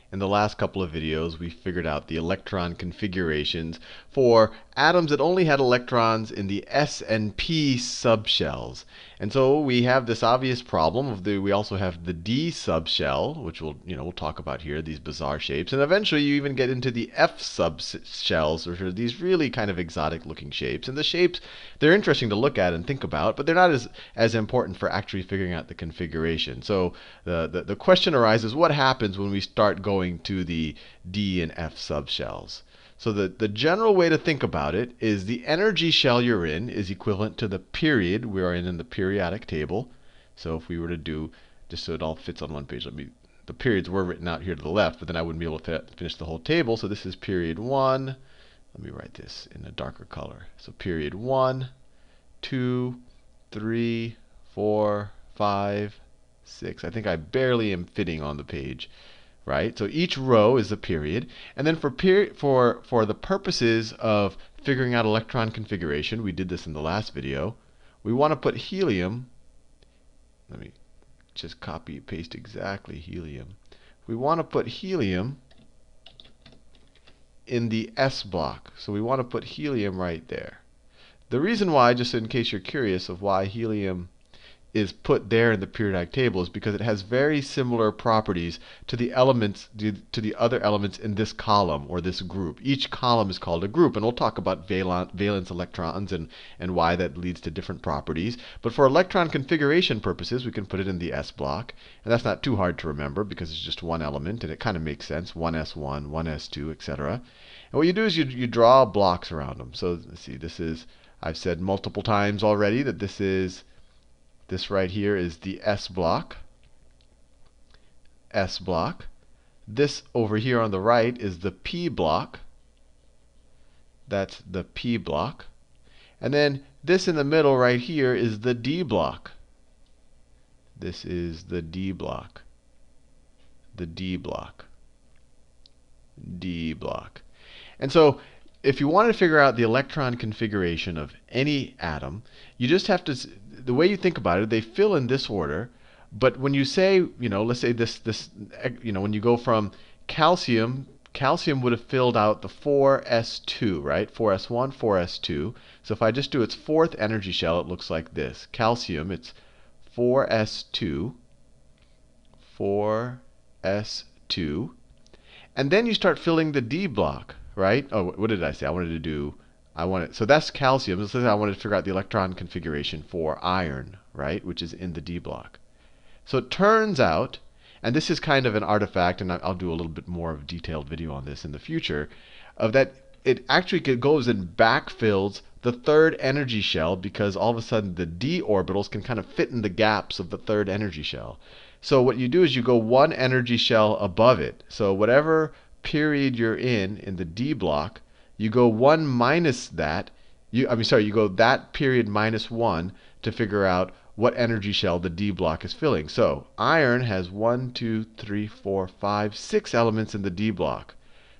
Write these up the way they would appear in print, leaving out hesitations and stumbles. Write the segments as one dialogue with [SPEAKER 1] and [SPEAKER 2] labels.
[SPEAKER 1] In the last couple of videos, we figured out the electron configurations for atoms that only had electrons in the s and p subshells. And so we have this obvious problem of we also have the d subshell, which we'll talk about here, these bizarre shapes. And eventually you even get into the f subshells, which are these really kind of exotic looking shapes. And the shapes, they're interesting to look at and think about, but they're not as important for actually figuring out the configuration. So the question arises, what happens when we start going to the D and F subshells? So the general way to think about it is the energy shell you're in is equivalent to the period we are in the periodic table. So if we were to do, just so it all fits on one page, the periods were written out here to the left, but then I wouldn't be able to finish the whole table. So this is period 1. Let me write this in a darker color. So period 1, 2, 3, 4, 5, 6. I think I barely am fitting on the page. Right? So each row is a period. And then for the purposes of figuring out electron configuration, we did this in the last video, we want to put helium. Let me just copy and paste exactly helium. We want to put helium in the S block. So we want to put helium right there. The reason why, just in case you're curious of why helium is put there in the periodic table, is because it has very similar properties to the elements, to the other elements in this column or this group. Each column is called a group, and we'll talk about valence electrons and why that leads to different properties. But for electron configuration purposes, we can put it in the S block, and that's not too hard to remember because it's just one element, and it kind of makes sense. 1s1, 1s2, etc. And what you do is you draw blocks around them. So let's see, this is, I've said multiple times already that this right here is the S block. S block. This over here on the right is the P block. That's the P block. And then this in the middle right here is the D block. This is the D block. The D block. D block. And so if you wanted to figure out the electron configuration of any atom, you just have to, the way you think about it, they fill in this order. But when you say, let's say when you go from calcium would have filled out the 4s2, right? 4s1, 4s2. So if I just do its fourth energy shell, it looks like this. Calcium, it's 4s2, 4s2. And then you start filling the D block. Right? Oh, what did I say? So that's calcium. Let's say I wanted to figure out the electron configuration for iron, right? Which is in the D block. So it turns out, and this is kind of an artifact, and I'll do a little bit more of a detailed video on this in the future, of that it actually goes and backfills the third energy shell because all of a sudden the D orbitals can kind of fit in the gaps of the third energy shell. So what you do is you go one energy shell above it. So whatever period you're in the D block, you go 1 minus that. You go that period minus 1 to figure out what energy shell the D block is filling. So iron has 1, 2, 3, 4, 5, 6 elements in the D block.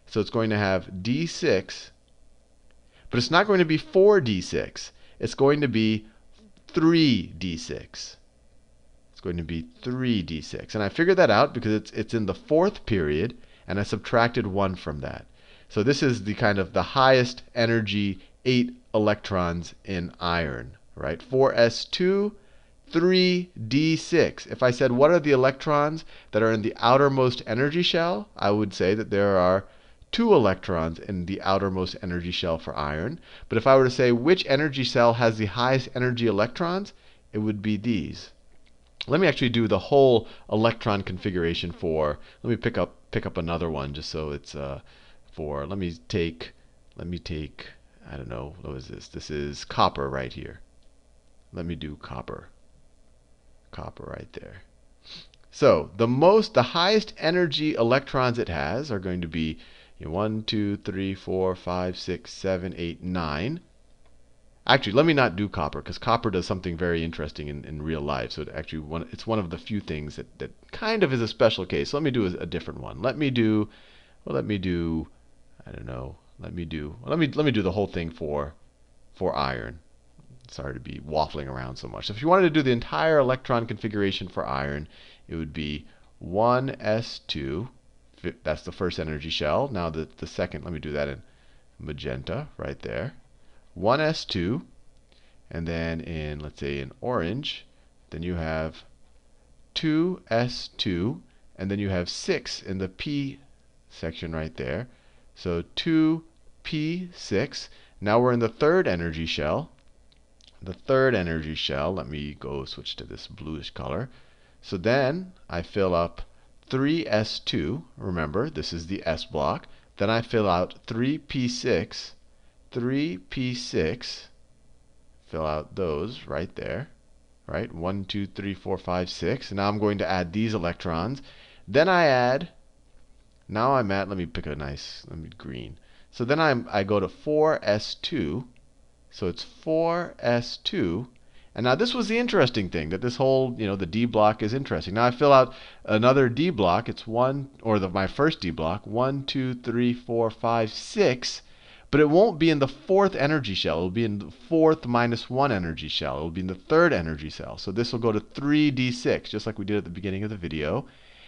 [SPEAKER 1] So it's going to have D6, but it's not going to be 4d6. It's going to be 3d6. It's going to be 3d6. And I figured that out because it's in the fourth period, and I subtracted 1 from that. So this is the kind of the highest energy 8 electrons in iron, right? 4s2, 3d6. If I said what are the electrons that are in the outermost energy shell, I would say that there are 2 electrons in the outermost energy shell for iron. But if I were to say which energy cell has the highest energy electrons, it would be these. Let me actually do the whole electron configuration for, let me pick up another one just so it's let me take, I don't know, what is this? This is copper right here. Let me do copper. Copper right there. So the highest energy electrons it has are going to be 1, 2, 3, 4, 5, 6, 7, 8, 9. Actually, let me not do copper, because copper does something very interesting in real life. So it's one of the few things that kind of is a special case. So let me do a different one. Let me do I don't know. Let me do the whole thing for iron. Sorry to be waffling around so much. So if you wanted to do the entire electron configuration for iron, it would be 1s2, That's the first energy shell. Now the second, let me do that in magenta right there. 1s2, and then in, let's say, in orange, then you have 2s2, and then you have 6 in the p section right there. So 2p6. Now we're in the third energy shell. The third energy shell, let me go switch to this bluish color. So then I fill up 3s2. Remember, this is the s block. Then I fill out 3p6. 3p6. Fill out those right there. Right? 1, 2, 3, 4, 5, 6. And now I'm going to add these electrons. Then I add, now I'm at, let me pick a nice, let me green. So then I go to 4s2. So it's 4s2. And now this was the interesting thing, that this whole, the D block is interesting. Now I fill out another D block. It's my first D block, 1, 2, 3, 4, 5, 6. But it won't be in the fourth energy shell. It will be in the fourth -1 energy shell. It will be in the third energy cell. So this will go to 3d6, just like we did at the beginning of the video.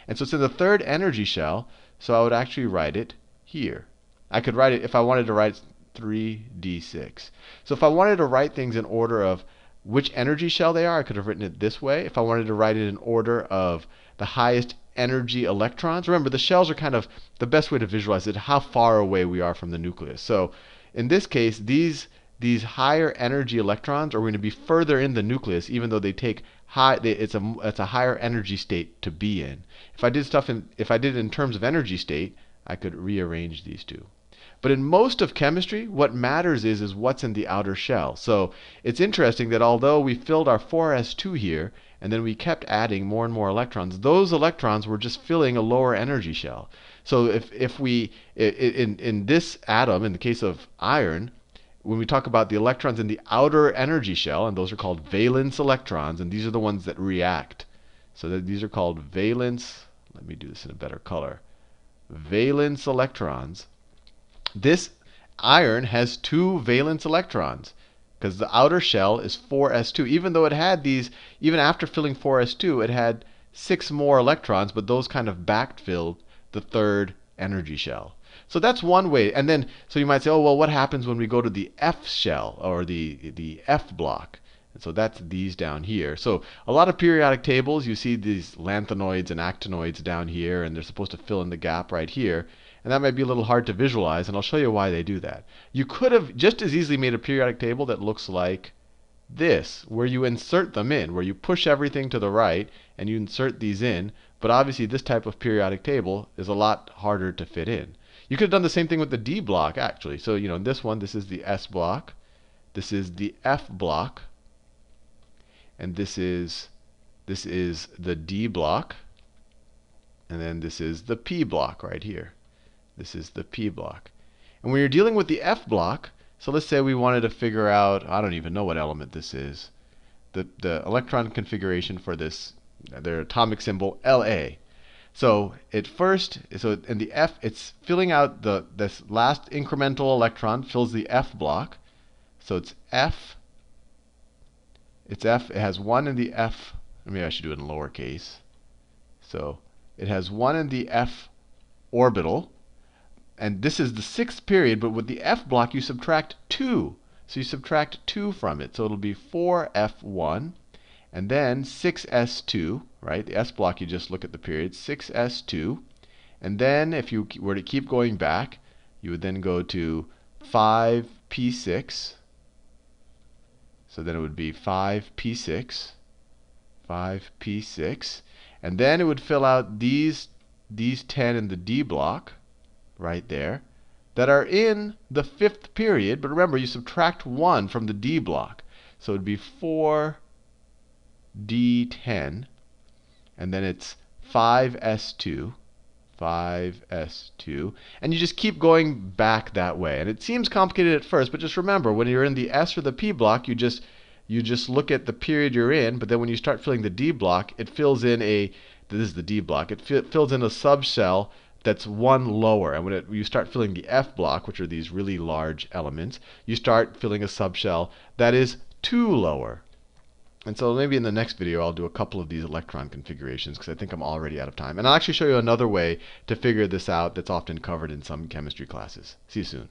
[SPEAKER 1] And so it's in the third energy shell. So I would actually write it here. I could write it, if I wanted to write 3d6. So if I wanted to write things in order of which energy shell they are, I could have written it this way. If I wanted to write it in order of the highest energy electrons, remember the shells are kind of the best way to visualize it, how far away we are from the nucleus. So in this case, these higher energy electrons are going to be further in the nucleus, even though they take it's a higher energy state to be in. If I did it in terms of energy state, I could rearrange these two. But in most of chemistry, what matters is what's in the outer shell. So it's interesting that although we filled our 4s2 here, and then we kept adding more and more electrons, those electrons were just filling a lower energy shell. So if we, in this atom, in the case of iron, when we talk about the electrons in the outer energy shell, and those are called valence electrons, and these are the ones that react. So these are called valence, let me do this in a better color, valence electrons. This iron has 2 valence electrons because the outer shell is 4s2. Even though it had these, even after filling 4s2, it had 6 more electrons, but those kind of backfilled the third energy shell. So that's one way. And then, so you might say, oh, well, what happens when we go to the F shell or the F block? And so that's these down here. So a lot of periodic tables, you see these lanthanoids and actinoids down here, and they're supposed to fill in the gap right here. And that might be a little hard to visualize, and I'll show you why they do that. You could have just as easily made a periodic table that looks like this, where you insert them in, where you push everything to the right and you insert these in. But obviously this type of periodic table is a lot harder to fit in. You could have done the same thing with the D block, actually. So, in this one, this is the S block. This is the F block. And this is the D block. And then this is the P block right here. This is the P block. And when you're dealing with the F block, so let's say we wanted to figure out, I don't even know what element this is, the electron configuration for this, their atomic symbol La. So in the F, it's filling out this last incremental electron fills the F block. So it's F. It's F. It has 1 in the F. Maybe I should do it in lowercase. So it has 1 in the F orbital. And this is the 6th period, but with the F block, you subtract 2. So you subtract 2 from it. So it'll be 4F1, and then 6S2, right? The S block, you just look at the period, 6S2. And then if you were to keep going back, you would then go to 5P6. So then it would be 5P6, 5P6. And then it would fill out these 10 in the D block, right there, that are in the 5th period. But remember, you subtract 1 from the D block. So it would be 4D10. And then it's 5S2. 5S2. And you just keep going back that way. And it seems complicated at first, but just remember, when you're in the S or the P block, you just look at the period you're in. But then when you start filling the D block, it fills in this is the D block. It fills in a subshell that's 1 lower. And when you start filling the F block, which are these really large elements, you start filling a subshell that is 2 lower. And so maybe in the next video I'll do a couple of these electron configurations because I think I'm already out of time. And I'll actually show you another way to figure this out that's often covered in some chemistry classes. See you soon.